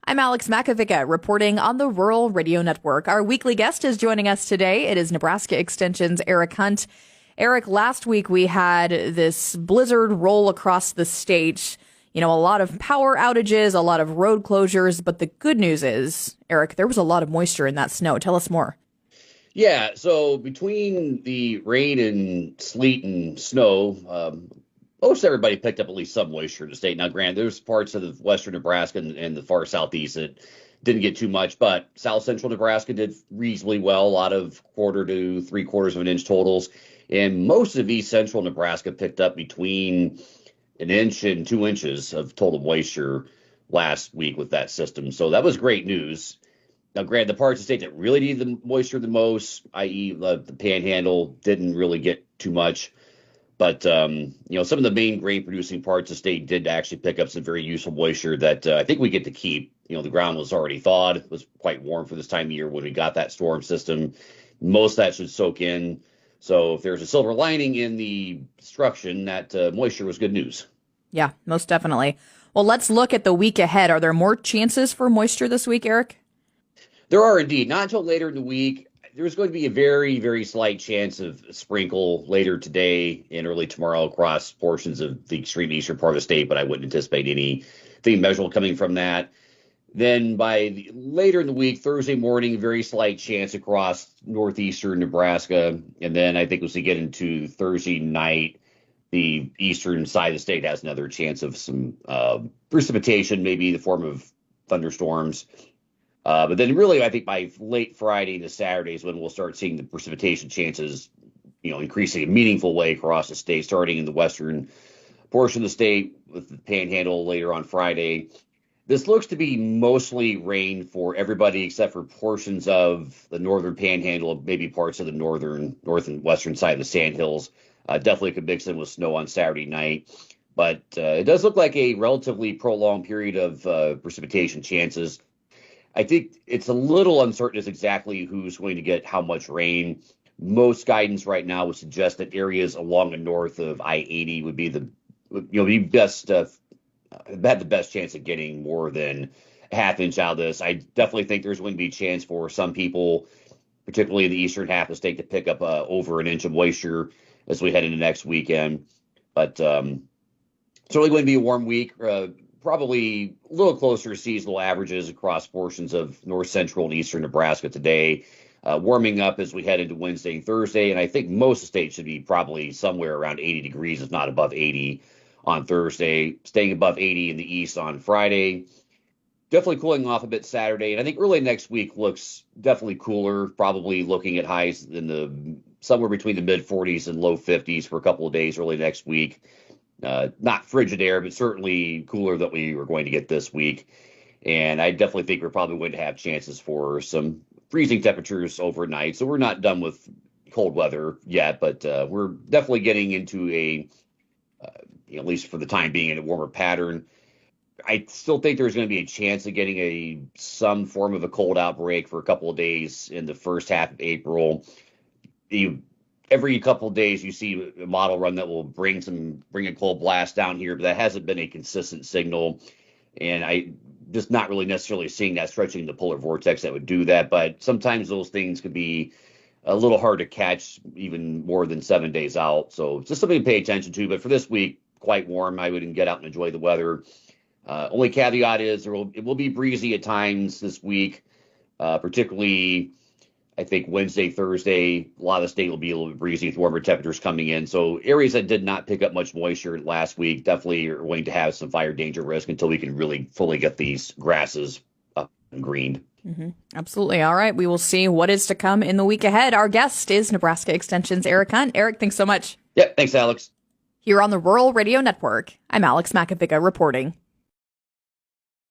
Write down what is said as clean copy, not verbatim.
I'm Alex Makovica reporting on the Rural Radio Network. Our weekly guest is joining us today. It is Nebraska Extension's Eric Hunt. Eric, last week we had this blizzard roll across the state. A lot of power outages, a lot of road closures. But the good news is, Eric, there was a lot of moisture in that snow. Tell us more. Yeah, so between the rain and sleet and snow, most everybody picked up at least some moisture in the state. Now, granted, there's parts of the western Nebraska and the far southeast that didn't get too much, but south central Nebraska did reasonably well, a lot of quarter to 3/4 of an inch totals. And most of east central Nebraska picked up between an inch and 2 inches of total moisture last week with that system. So that was great news. Now, granted, the parts of the state that really needed the moisture the most, i.e. the panhandle, didn't really get too much. But, some of the main grain-producing parts of the state did actually pick up some very useful moisture that I think we get to keep. The ground was already thawed. It was quite warm for this time of year when we got that storm system. Most of that should soak in. So if there's a silver lining in the destruction, that moisture was good news. Yeah, most definitely. Well, let's look at the week ahead. Are there more chances for moisture this week, Eric? There are indeed. Not until later in the week. There's going to be a very, very slight chance of a sprinkle later today and early tomorrow across portions of the extreme eastern part of the state, but I wouldn't anticipate anything measurable coming from that. Then later in the week, Thursday morning, very slight chance across northeastern Nebraska. And then I think as we get into Thursday night, the eastern side of the state has another chance of some precipitation, maybe in the form of thunderstorms. But then really, I think by late Friday to Saturday is when we'll start seeing the precipitation chances, increasing in a meaningful way across the state, starting in the western portion of the state with the panhandle later on Friday. This looks to be mostly rain for everybody except for portions of the northern panhandle, maybe parts of the north and western side of the Sandhills. Definitely could mix in with snow on Saturday night. But it does look like a relatively prolonged period of precipitation chances. I think it's a little uncertain as exactly who's going to get how much rain. Most guidance right now would suggest that areas along the north of I-80 would be had the best chance of getting more than a half inch out of this. I definitely think there's going to be a chance for some people, particularly in the eastern half of the state, to pick up over an inch of moisture as we head into next weekend. But it's really going to be a warm week. Probably a little closer to seasonal averages across portions of north central and eastern Nebraska today, warming up as we head into Wednesday and Thursday. And I think most of the state should be probably somewhere around 80 degrees, if not above 80 on Thursday, staying above 80 in the east on Friday. Definitely cooling off a bit Saturday. And I think early next week looks definitely cooler, probably looking at highs in somewhere between the mid 40s and low 50s for a couple of days early next week. Not frigid air, but certainly cooler than we were going to get this week. And I definitely think we're probably going to have chances for some freezing temperatures overnight. So we're not done with cold weather yet, but we're definitely getting into at least for the time being, in a warmer pattern. I still think there's going to be a chance of getting some form of a cold outbreak for a couple of days in the first half of April. Every couple of days you see a model run that will bring a cold blast down here, but that hasn't been a consistent signal. And I just not really necessarily seeing that stretching the polar vortex that would do that. But sometimes those things could be a little hard to catch even more than 7 days out. So it's just something to pay attention to. But for this week, quite warm. I wouldn't get out and enjoy the weather. Only caveat is it will be breezy at times this week, particularly I think Wednesday, Thursday, a lot of the state will be a little bit breezy with warmer temperatures coming in. So areas that did not pick up much moisture last week definitely are going to have some fire danger risk until we can really fully get these grasses up and greened. Mm-hmm. Absolutely. All right. We will see what is to come in the week ahead. Our guest is Nebraska Extension's Eric Hunt. Eric, thanks so much. Yeah, thanks, Alex. Here on the Rural Radio Network, I'm Alex Makovica reporting.